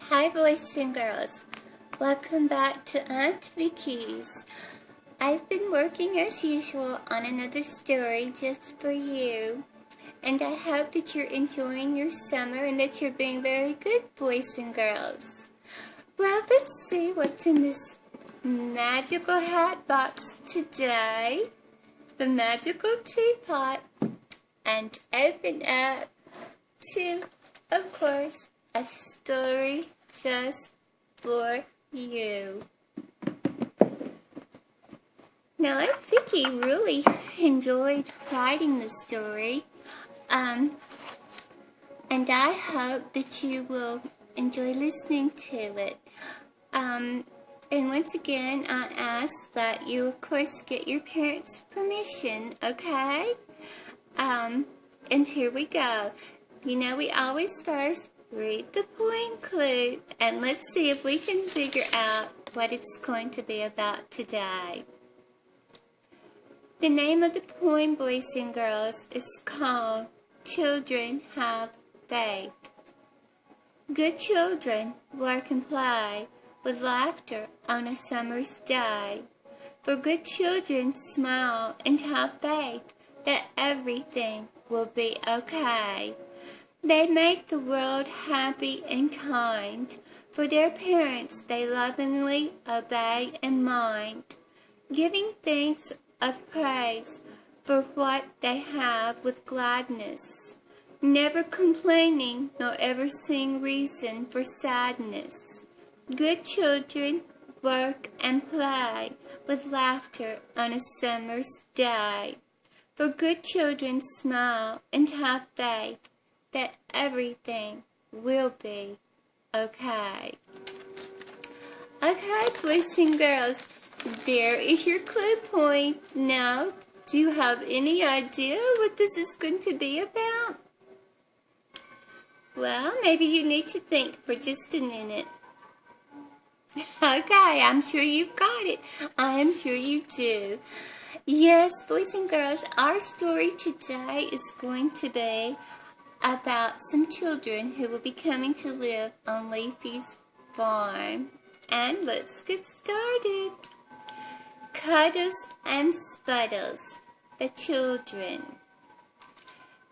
Hi boys and girls, welcome back to Aunt Vicky's. I've been working as usual on another story just for you, and I hope that you're enjoying your summer and that you're being very good boys and girls. Well, let's see what's in this magical hat box today, the magical teapot, and open up to, of course, a story just for you. Now, Aunt Vicky really enjoyed writing the story, and I hope that you will enjoy listening to it. And once again, I ask that you, of course, get your parents' permission, okay? And here we go. You know, we always first read the poem clue, and let's see if we can figure out what it's going to be about today. The name of the poem, boys and girls, is called Children Have Faith. Good children work and play with laughter on a summer's day. For good children smile and have faith that everything will be okay. They make the world happy and kind. For their parents they lovingly obey and mind, giving thanks of praise for what they have with gladness, never complaining nor ever seeing reason for sadness. Good children work and play with laughter on a summer's day. For good children smile and have faith that everything will be okay. Okay, boys and girls, there is your clue point. Now, do you have any idea what this is going to be about? Well, maybe you need to think for just a minute. Okay, I'm sure you've got it. I'm sure you do. Yes, boys and girls, our story today is going to be about some children who will be coming to live on Leafy's farm. And let's get started. Cuddles and Spuddles, the children.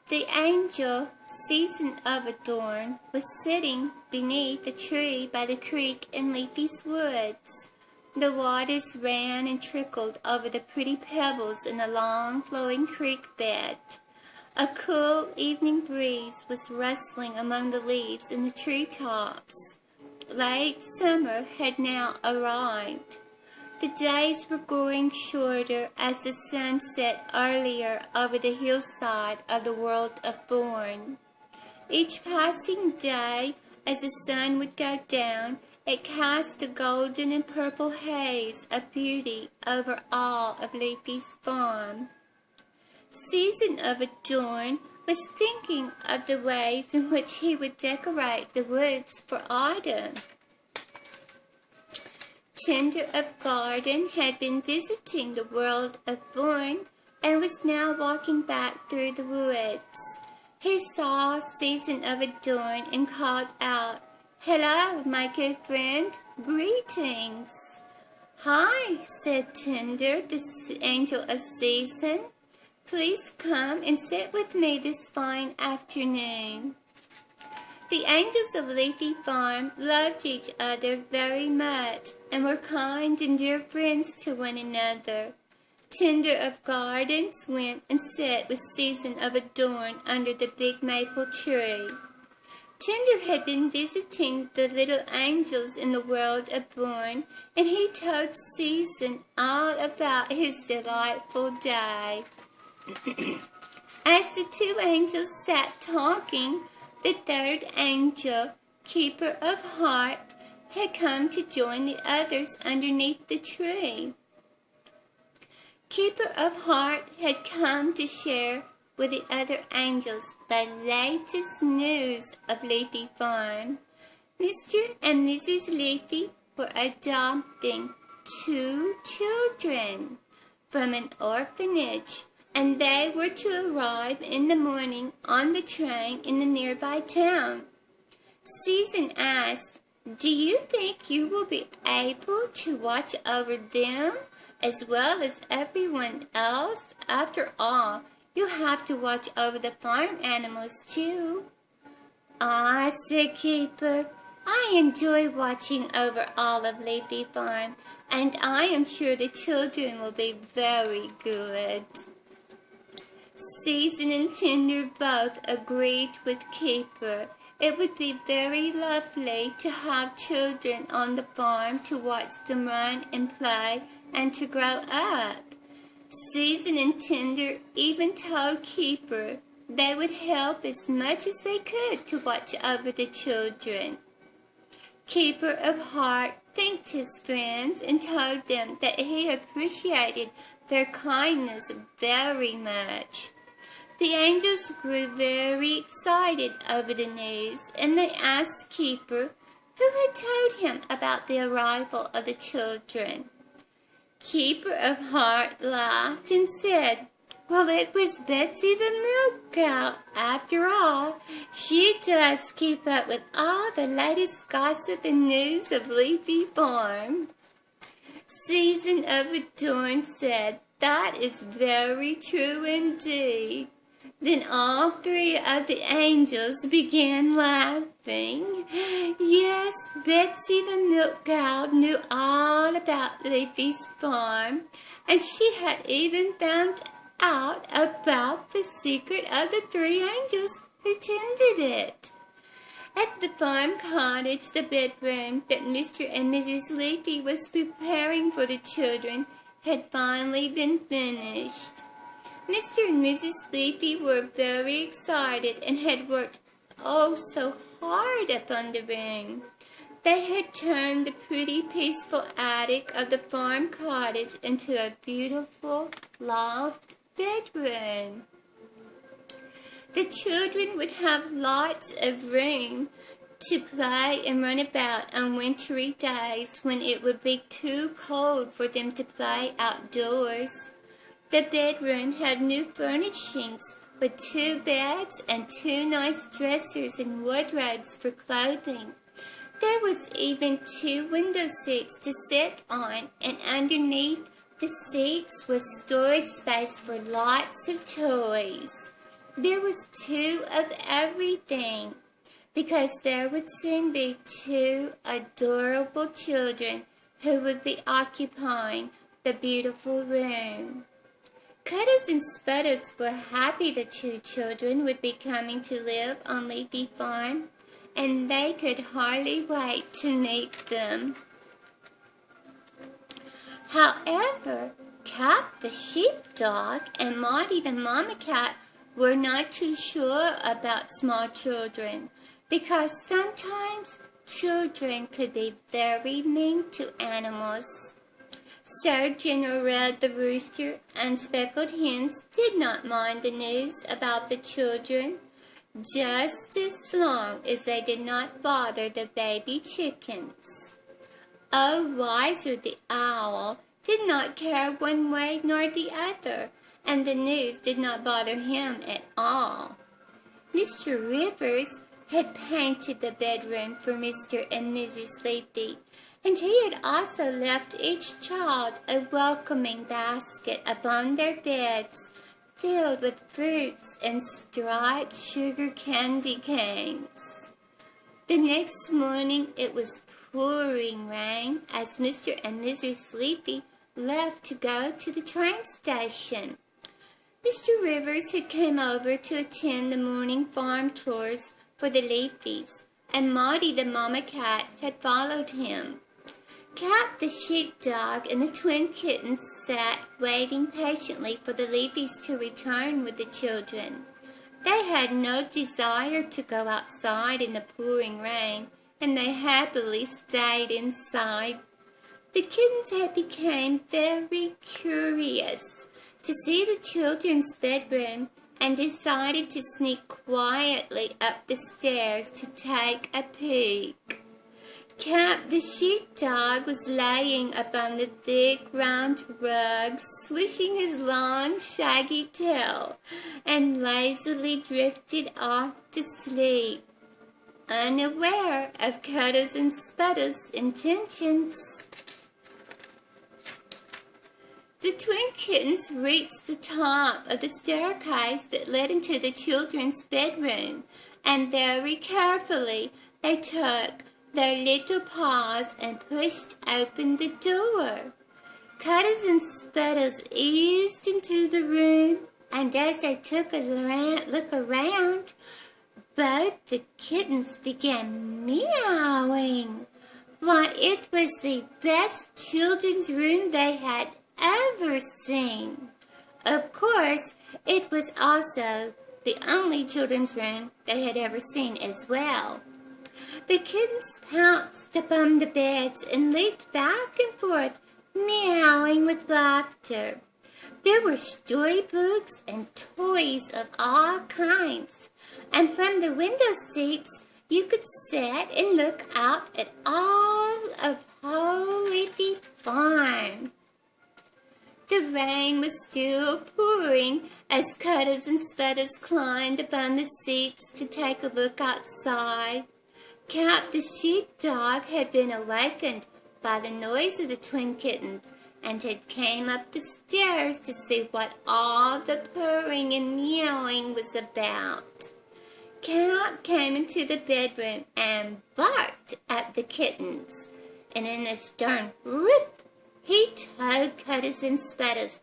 The angel, Season of Adorn, was sitting beneath a tree by the creek in Leafy's woods. The waters ran and trickled over the pretty pebbles in the long flowing creek bed. A cool evening breeze was rustling among the leaves in the treetops. Late summer had now arrived. The days were growing shorter as the sun set earlier over the hillside of the world of Born. Each passing day, as the sun would go down, it cast a golden and purple haze of beauty over all of Leafy's farm. Season of Adorn was thinking of the ways in which he would decorate the woods for autumn. Tender of Garden had been visiting the world of Born and was now walking back through the woods. He saw Season of Adorn and called out, "Hello, my good friend, greetings." "Hi," said Tender, the angel of Season. "Please come and sit with me this fine afternoon." The angels of Leafy Farm loved each other very much and were kind and dear friends to one another. Tender of Gardens went and sat with Season of Adorn under the big maple tree. Tender had been visiting the little angels in the world of Born, and he told Season all about his delightful day. As the two angels sat talking, the third angel, Keeper of Heart, had come to join the others underneath the tree. Keeper of Heart had come to share with the other angels the latest news of Leafy Farm. Mr. and Mrs. Leafy were adopting 2 children from an orphanage, and they were to arrive in the morning on the train in the nearby town. Season asked Do you think you will be able to watch over them as well as everyone else? After all, you have to watch over the farm animals too. Ah, said Keeper, I enjoy watching over all of Leafy Farm, and I am sure the children will be very good. Susan and Tinder both agreed with Keeper. It would be very lovely to have children on the farm to watch them run and play and to grow up. Susan and Tinder even told Keeper they would help as much as they could to watch over the children. Keeper of Heart thanked his friends and told them that he appreciated their kindness very much. The angels grew very excited over the news, and they asked Keeper who had told him about the arrival of the children. Keeper of Heart laughed and said, well, it was Betsy the Milk Cow, after all. She does keep up with all the latest gossip and news of Leafy Farm. Susan of Adorn said, that is very true indeed. Then all three of the angels began laughing. Yes, Betsy the Milk Cow knew all about Leafy's farm, and she had even found out about the secret of the three angels who tended it. At the farm cottage, the bedroom that Mr. and Mrs. Leafy was preparing for the children had finally been finished. Mr. and Mrs. Leafy were very excited and had worked oh so hard upon the room. They had turned the pretty, peaceful attic of the farm cottage into a beautiful loft bedroom. The children would have lots of room to play and run about on wintry days when it would be too cold for them to play outdoors. The bedroom had new furnishings with 2 beds and 2 nice dressers and wardrobes for clothing. There was even 2 window seats to sit on, and underneath the seats was storage space for lots of toys. There was 2 of everything, because there would soon be 2 adorable children who would be occupying the beautiful room. Cuddles and Spuddles were happy the 2 children would be coming to live on Leafy Farm, and they could hardly wait to meet them. However, Cap the sheepdog and Maudie the mama cat were not too sure about small children, because sometimes children could be very mean to animals. Sir General Red the Rooster and Speckled Hens did not mind the news about the children, just as long as they did not bother the baby chickens. Oh, Wiser the Owl did not care one way nor the other, and the news did not bother him at all. Mr. Rivers had painted the bedroom for Mr. and Mrs. Leafy, and he had also left each child a welcoming basket upon their beds, filled with fruits and striped sugar candy canes. The next morning it was pouring rain as Mr. and Mrs. Leafy left to go to the train station. Mr. Rivers had come over to attend the morning farm tours for the Leafys, and Maudie the mama cat had followed him. Cap the sheepdog and the twin kittens sat waiting patiently for the Leafys to return with the children. They had no desire to go outside in the pouring rain, and they happily stayed inside. The kittens had become very curious to see the children's bedroom and decided to sneak quietly up the stairs to take a peek. Cap the sheepdog was laying upon the thick round rug, swishing his long shaggy tail, and lazily drifted off to sleep. unaware of Cuddles and Spuddles' intentions. The twin kittens reached the top of the staircase that led into the children's bedroom, and very carefully they took their little paws and pushed open the door. Cuddles and Spuddles eased into the room, and as they took a look around, both the kittens began meowing. Why, it was the best children's room they had ever seen. Of course, it was also the only children's room they had ever seen as well. The kittens pounced upon the beds and leaped back and forth, meowing with laughter. There were storybooks and toys of all kinds, and from the window seats you could sit and look out at all of Leafy Farm. The rain was still pouring as Cuddles and Spuddles climbed upon the seats to take a look outside. Cap the sheepdog had been awakened by the noise of the twin kittens and had came up the stairs to see what all the purring and meowing was about. Cap came into the bedroom and barked at the kittens, and in a stern rip, he told Cuddles and Spuddles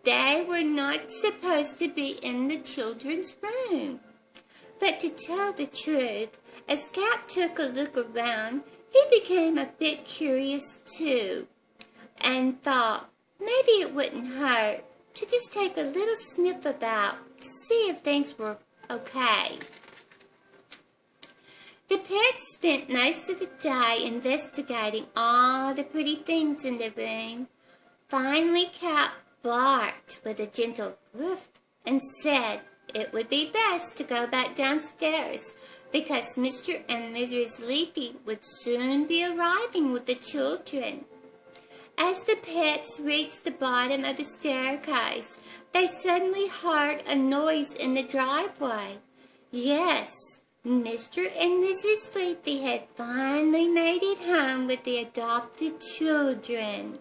they were not supposed to be in the children's room. But to tell the truth, as Cap took a look around, he became a bit curious too, and thought maybe it wouldn't hurt to just take a little sniff about to see if things were okay. The pets spent most of the day investigating all the pretty things in the room. Finally, Cap barked with a gentle woof and said it would be best to go back downstairs because Mr. and Mrs. Leafy would soon be arriving with the children. As the pets reached the bottom of the staircase, they suddenly heard a noise in the driveway. Yes, Mr. and Mrs. Leafy had finally made it home with the adopted children.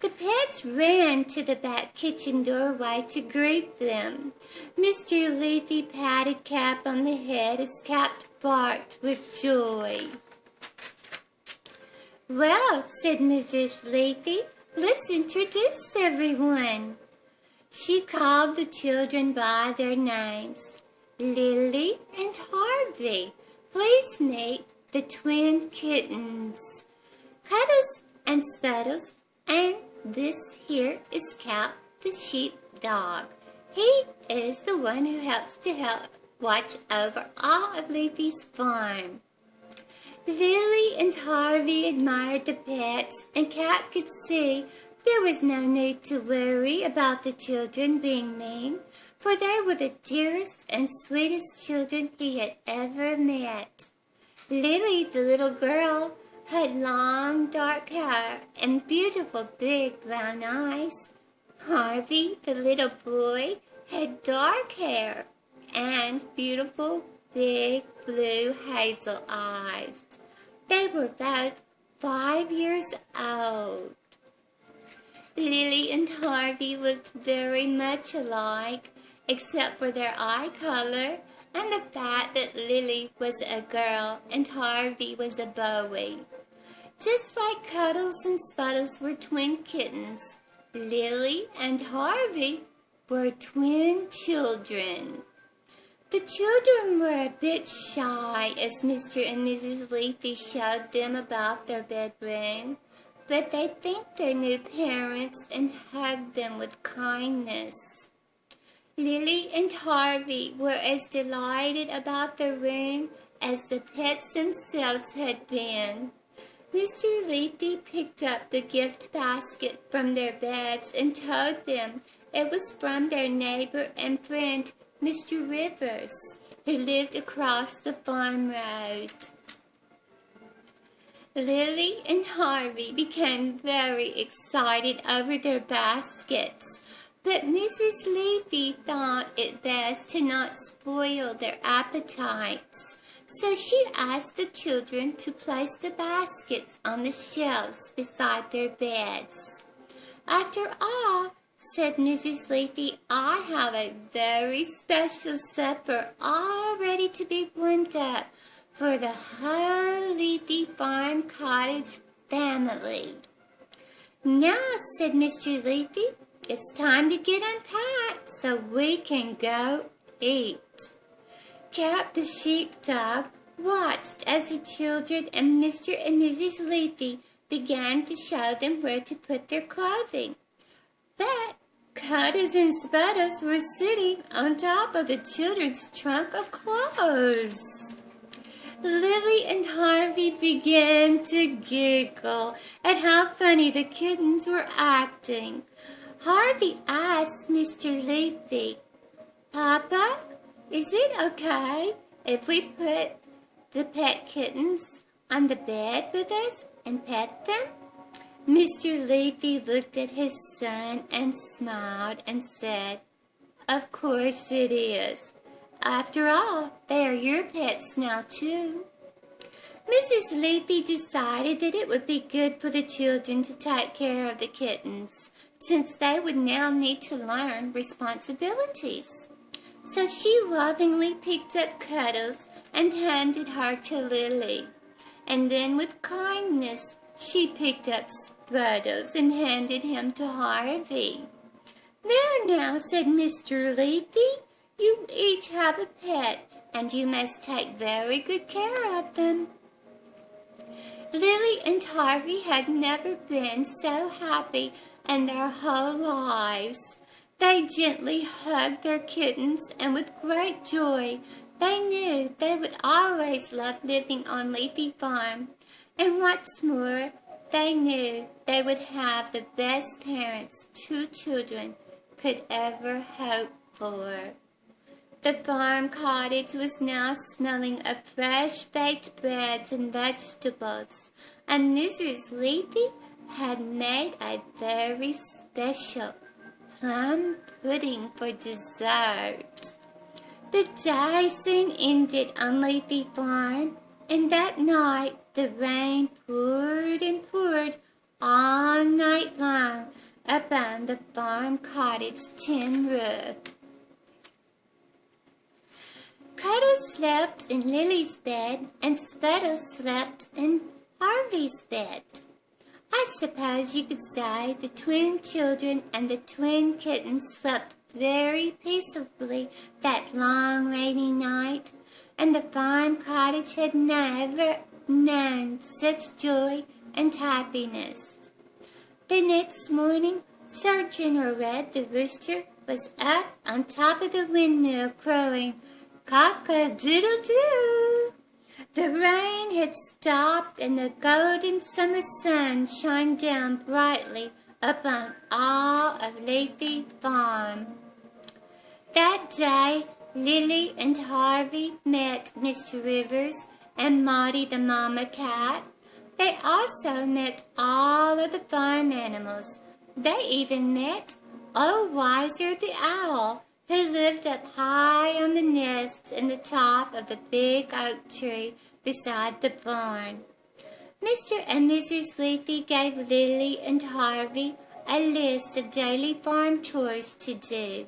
The pets ran to the back kitchen doorway to greet them. Mr. Leafy patted Cap on the head as Cap barked with joy. "Well," said Mrs. Leafy, "let's introduce everyone." She called the children by their names. "Lily and Harvey, please meet the twin kittens. Cuddles and Spuddles, and this here is Cap the sheepdog. He is the one who helps to watch over all of Leafy's farm." Lily and Harvey admired the pets, and Cap could see there was no need to worry about the children being mean, for they were the dearest and sweetest children he had ever met. Lily, the little girl, had long dark hair and beautiful big brown eyes. Harvey, the little boy, had dark hair and beautiful big blue hazel eyes. They were both 5 years old. Lily and Harvey looked very much alike, except for their eye color and the fact that Lily was a girl and Harvey was a boy. Just like Cuddles and Spuddles were twin kittens, Lily and Harvey were twin children. The children were a bit shy as Mr. and Mrs. Leafy showed them about their bedroom, but they thanked their new parents and hugged them with kindness. Lily and Harvey were as delighted about their room as the pets themselves had been. Mr. Leafy picked up the gift basket from their beds and told them it was from their neighbor and friend, Mr. Rivers, who lived across the farm road. Lily and Harvey became very excited over their baskets, but Mrs. Leafy thought it best to not spoil their appetites, So she asked the children to place the baskets on the shelves beside their beds. "After all," said Mrs. Leafy, "I have a very special supper all ready to be warmed up for the whole Leafy Farm Cottage family." "Now," said Mr. Leafy, "it's time to get unpacked so we can go eat." Cap the sheepdog watched as the children and Mr. and Mrs. Leafy began to show them where to put their clothing. But Cuddles and Spuddles were sitting on top of the children's trunk of clothes. Lily and Harvey began to giggle at how funny the kittens were acting. Harvey asked Mr. Leafy, "Papa, is it okay if we put the pet kittens on the bed with us and pet them?" Mr. Leafy looked at his son and smiled and said, "Of course it is. After all, they are your pets now too." Mrs. Leafy decided that it would be good for the children to take care of the kittens, since they would now need to learn responsibilities. So she lovingly picked up Cuddles and handed her to Lily, and then with kindness she picked up Spuddles and handed him to Harvey. "There now," said Mr. Leafy, "you each have a pet, and you must take very good care of them." Lily and Harvey had never been so happy in their whole lives. They gently hugged their kittens, and with great joy they knew they would always love living on Leafy Farm. And what's more, they knew they would have the best parents two children could ever hope for. The farm cottage was now smelling of fresh baked breads and vegetables, and Mrs. Leafy had made a very special plum pudding for dessert. The day soon ended on Leafy Farm, and that night the rain poured and poured all night long upon the farm cottage tin roof. Cuddles slept in Lily's bed, and Spuddles slept in Harvey's bed. I suppose you could say the twin children and the twin kittens slept very peacefully that long rainy night, and the farm cottage had never known such joy and happiness. The next morning, Sir General Red the rooster was up on top of the windmill crowing, "Cock-a-doodle-doo!" The rain had stopped, and the golden summer sun shined down brightly upon all of Leafy Farm. That day, Lily and Harvey met Mr. Rivers and Maudie the mama cat. They also met all of the farm animals. They even met old Wiser the owl, who lived up high on the nest in the top of the big oak tree beside the barn. Mr. and Mrs. Leafy gave Lily and Harvey a list of daily farm chores to do,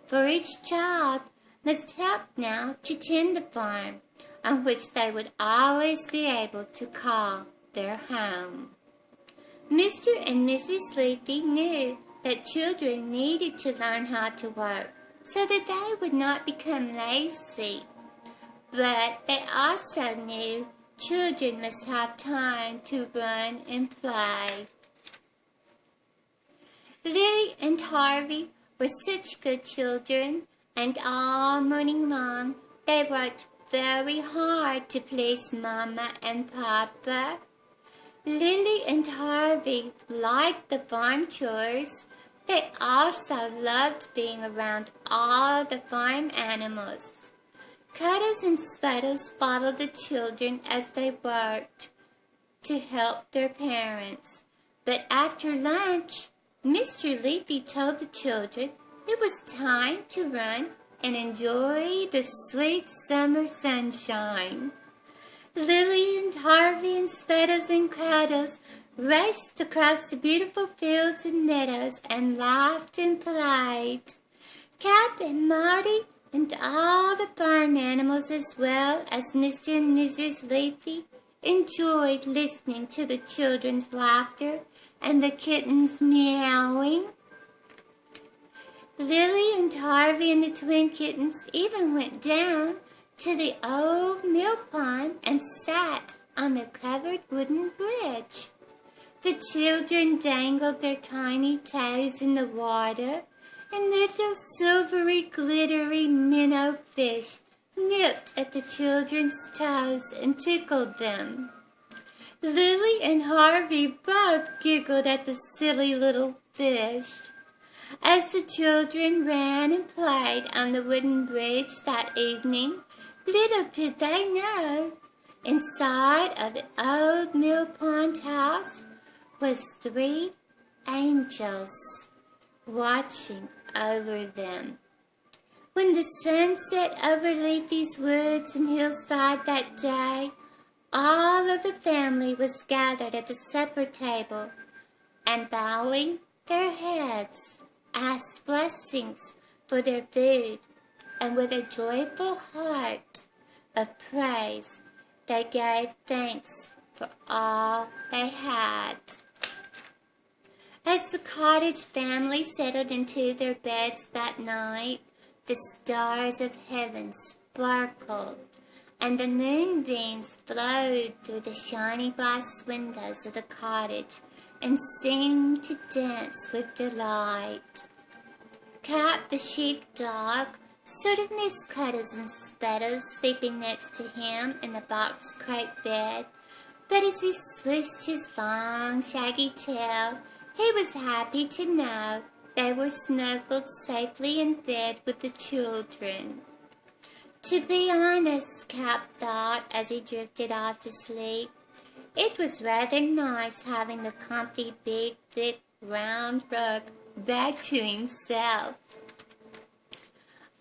for each child must help now to tend the farm, on which they would always be able to call their home. Mr. and Mrs. Leafy knew that children needed to learn how to work so that they would not become lazy. But they also knew children must have time to run and play. Lily and Harvey were such good children, and all morning long they worked very hard to please Mama and Papa. Lily and Harvey liked the farm chores. They also loved being around all the farm animals. Cuddles and Spuddles followed the children as they worked to help their parents. But after lunch, Mr. Leafy told the children it was time to run and enjoy the sweet summer sunshine. Lily and Harvey and Spuddles and Cuddles raced across the beautiful fields and meadows and laughed and played. Cap and Marty and all the farm animals, as well as Mr. and Mrs. Leafy, enjoyed listening to the children's laughter and the kittens meowing. Lily and Harvey and the twin kittens even went down to the old mill pond and sat on the covered wooden bridge. The children dangled their tiny toes in the water, and little silvery, glittery minnow fish nipped at the children's toes and tickled them. Lily and Harvey both giggled at the silly little fish. As the children ran and played on the wooden bridge that evening, little did they know, inside of the old mill pond house was 3 angels watching over them. When the sun set over Leafy's woods and hillside that day, all of the family was gathered at the supper table and bowing their heads asked blessings for their food, and with a joyful heart of praise they gave thanks for all they had. As the cottage family settled into their beds that night, the stars of heaven sparkled, and the moonbeams flowed through the shiny glass windows of the cottage and seemed to dance with delight. Cap the sheepdog sort of missed Cuddles and Spuddles sleeping next to him in the box crate bed, but as he swished his long, shaggy tail, he was happy to know they were snuggled safely in bed with the children. To be honest, Cap thought as he drifted off to sleep, it was rather nice having the comfy, big, thick, round rug back to himself.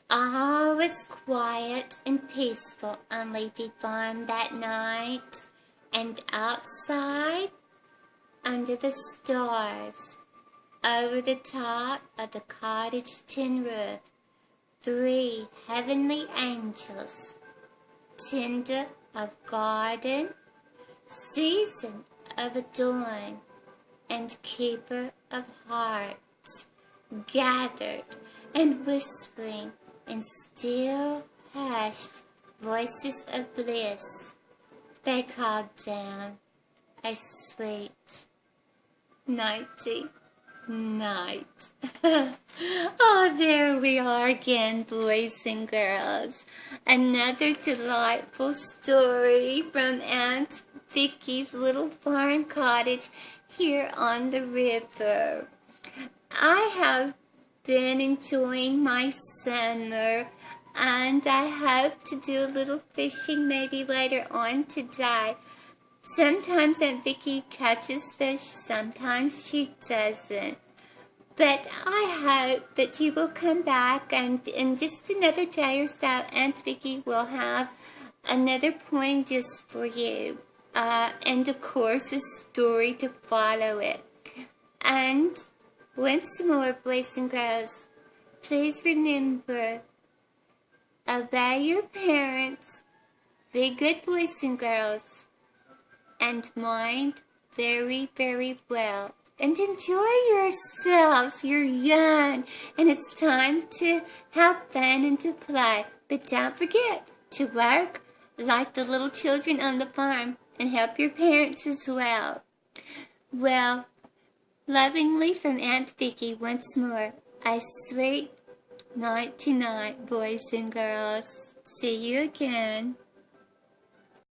All was quiet and peaceful on Leafy Farm that night, and outside, under the stars, over the top of the cottage tin roof, 3 heavenly angels, tender of garden, season of adorn, and keeper of hearts, gathered and whispering in still, hushed voices of bliss, they called down a sweet, nighty night. Oh, there we are again, boys and girls. Another delightful story from Aunt Vicky's little farm cottage here on the river. I have been enjoying my summer, and I hope to do a little fishing maybe later on today. Sometimes Aunt Vicky catches fish, sometimes she doesn't. But I hope that you will come back, and in just another day or so, Aunt Vicky will have another poem just for you. And of course, a story to follow it. And once more, boys and girls, please remember, obey your parents, be good boys and girls, and mind very, very well. And enjoy yourselves. You're young, and it's time to have fun and to play. But don't forget to work like the little children on the farm and help your parents as well. Well, lovingly from Aunt Vicky once more, a sweet night tonight, boys and girls. See you again.